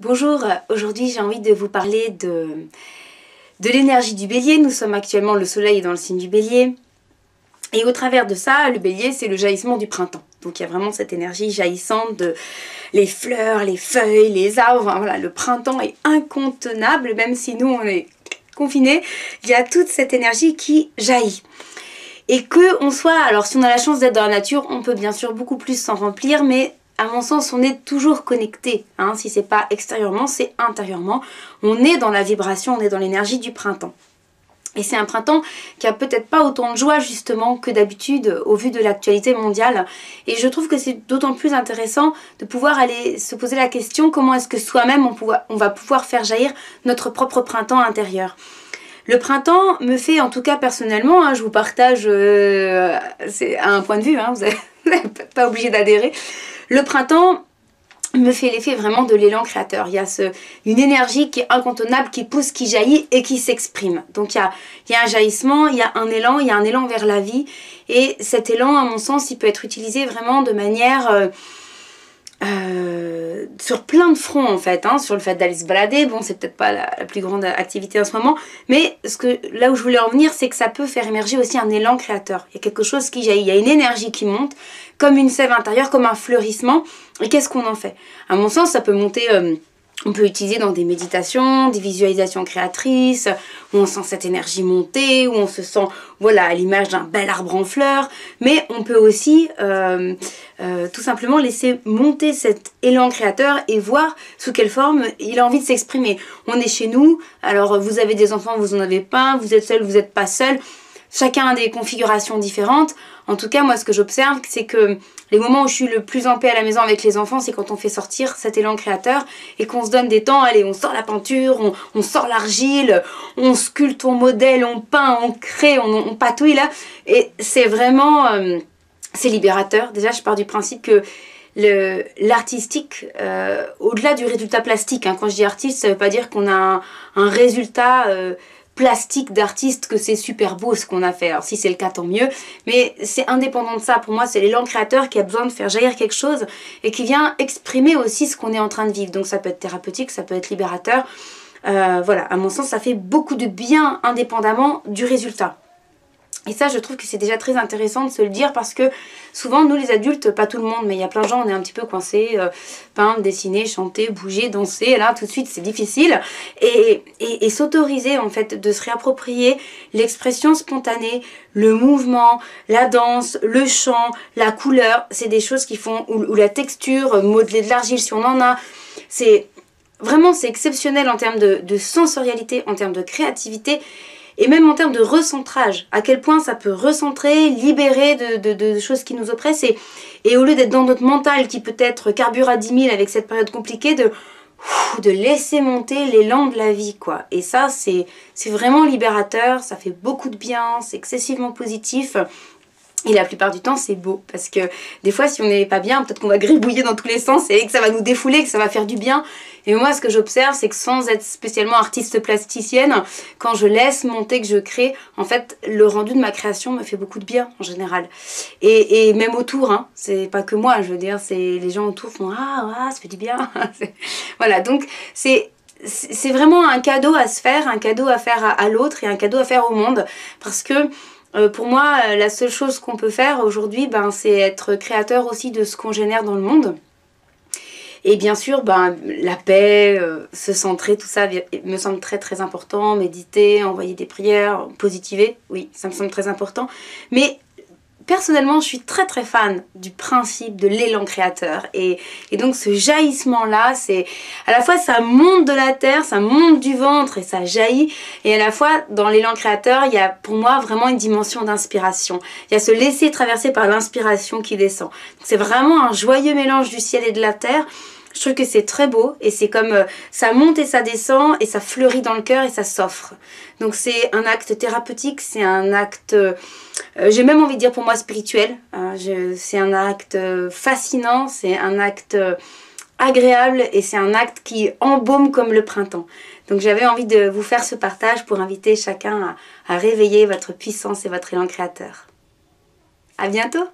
Bonjour, aujourd'hui j'ai envie de vous parler de l'énergie du bélier. Nous sommes actuellement, le soleil est dans le signe du bélier. Et au travers de ça, le bélier c'est le jaillissement du printemps. Donc il y a vraiment cette énergie jaillissante de les fleurs, les feuilles, les arbres. Enfin, voilà, le printemps est incontenable, même si nous on est confinés. Il y a toute cette énergie qui jaillit. Et que on soit, alors si on a la chance d'être dans la nature, on peut bien sûr beaucoup plus s'en remplir, mais à mon sens, on est toujours connecté, hein. Si c'est pas extérieurement, c'est intérieurement. On est dans la vibration, on est dans l'énergie du printemps. Et c'est un printemps qui a peut-être pas autant de joie justement que d'habitude au vu de l'actualité mondiale. Et je trouve que c'est d'autant plus intéressant de pouvoir aller se poser la question comment est-ce que soi-même on va pouvoir faire jaillir notre propre printemps intérieur. Le printemps me fait, en tout cas personnellement, hein, je vous partage, c'est un point de vue, hein, vous n'êtes pas obligé d'adhérer. Le printemps me fait l'effet vraiment de l'élan créateur. Il y a une énergie qui est incontournable, qui pousse, qui jaillit et qui s'exprime. Donc il y a un jaillissement, il y a un élan vers la vie. Et cet élan, à mon sens, il peut être utilisé vraiment de manière... sur plein de fronts en fait, hein, sur le fait d'aller se balader, bon c'est peut-être pas la plus grande activité en ce moment, mais là où je voulais en venir, c'est que ça peut faire émerger aussi un élan créateur. Il y a quelque chose qui jaillit, il y a une énergie qui monte, comme une sève intérieure, comme un fleurissement, et qu'est-ce qu'on en fait? À mon sens, ça peut monter... on peut utiliser dans des méditations, des visualisations créatrices, où on sent cette énergie monter, où on se sent, voilà, à l'image d'un bel arbre en fleurs. Mais on peut aussi tout simplement laisser monter cet élan créateur et voir sous quelle forme il a envie de s'exprimer. On est chez nous, alors vous avez des enfants, vous en avez pas, vous êtes seul, vous n'êtes pas seul. Chacun a des configurations différentes. En tout cas, moi, ce que j'observe, c'est que les moments où je suis le plus en paix à la maison avec les enfants, c'est quand on fait sortir cet élan créateur et qu'on se donne des temps. Allez, on sort la peinture, on sort l'argile, on sculpte, on modèle, on peint, on crée, on patouille là. Et c'est vraiment... c'est libérateur. Déjà, je pars du principe que l'artistique, au-delà du résultat plastique, hein, quand je dis artiste, ça ne veut pas dire qu'on a un résultat... plastique d'artiste, que c'est super beau ce qu'on a fait. Alors si c'est le cas, tant mieux. Mais c'est indépendant de ça. Pour moi, c'est l'élan créateur qui a besoin de faire jaillir quelque chose et qui vient exprimer aussi ce qu'on est en train de vivre. Donc ça peut être thérapeutique, ça peut être libérateur. Voilà, à mon sens, ça fait beaucoup de bien indépendamment du résultat. Et ça, je trouve que c'est déjà très intéressant de se le dire parce que souvent, nous les adultes, pas tout le monde, mais il y a plein de gens, on est un petit peu coincés, peindre, dessiner, chanter, bouger, danser, et là tout de suite c'est difficile. Et s'autoriser en fait de se réapproprier l'expression spontanée, le mouvement, la danse, le chant, la couleur, c'est des choses qui font, ou la texture, modeler de l'argile si on en a, c'est vraiment c'est exceptionnel en termes de sensorialité, en termes de créativité. Et même en termes de recentrage, à quel point ça peut recentrer, libérer de choses qui nous oppressent. Et au lieu d'être dans notre mental qui peut être carbure à 10 000 avec cette période compliquée, de laisser monter l'élan de la vie, quoi. Et ça, c'est vraiment libérateur, ça fait beaucoup de bien, c'est excessivement positif. Et la plupart du temps, c'est beau. Parce que des fois, si on n'est pas bien, peut-être qu'on va gribouiller dans tous les sens et que ça va nous défouler, que ça va faire du bien. Et moi, ce que j'observe, c'est que sans être spécialement artiste plasticienne, quand je laisse monter, que je crée, en fait, le rendu de ma création me fait beaucoup de bien, en général. Et même autour, hein, c'est pas que moi, je veux dire, c'est les gens autour font « Ah, ça fait du bien !» Voilà, donc c'est vraiment un cadeau à se faire, un cadeau à faire à l'autre et un cadeau à faire au monde. Parce que pour moi, la seule chose qu'on peut faire aujourd'hui, c'est être créateur aussi de ce qu'on génère dans le monde. Et bien sûr, la paix, se centrer, tout ça me semble très très important. Méditer, envoyer des prières, positiver, oui, ça me semble très important. Mais personnellement, je suis très très fan du principe de l'élan créateur et donc ce jaillissement là, c'est à la fois ça monte de la terre, ça monte du ventre et ça jaillit, et à la fois dans l'élan créateur il y a pour moi vraiment une dimension d'inspiration, il y a se laisser traverser par l'inspiration qui descend. C'est vraiment un joyeux mélange du ciel et de la terre. Je trouve que c'est très beau et c'est comme ça monte et ça descend et ça fleurit dans le cœur et ça s'offre. Donc c'est un acte thérapeutique, c'est un acte, j'ai même envie de dire pour moi spirituel. C'est un acte fascinant, c'est un acte agréable et c'est un acte qui embaume comme le printemps. Donc j'avais envie de vous faire ce partage pour inviter chacun à réveiller votre puissance et votre élan créateur. À bientôt!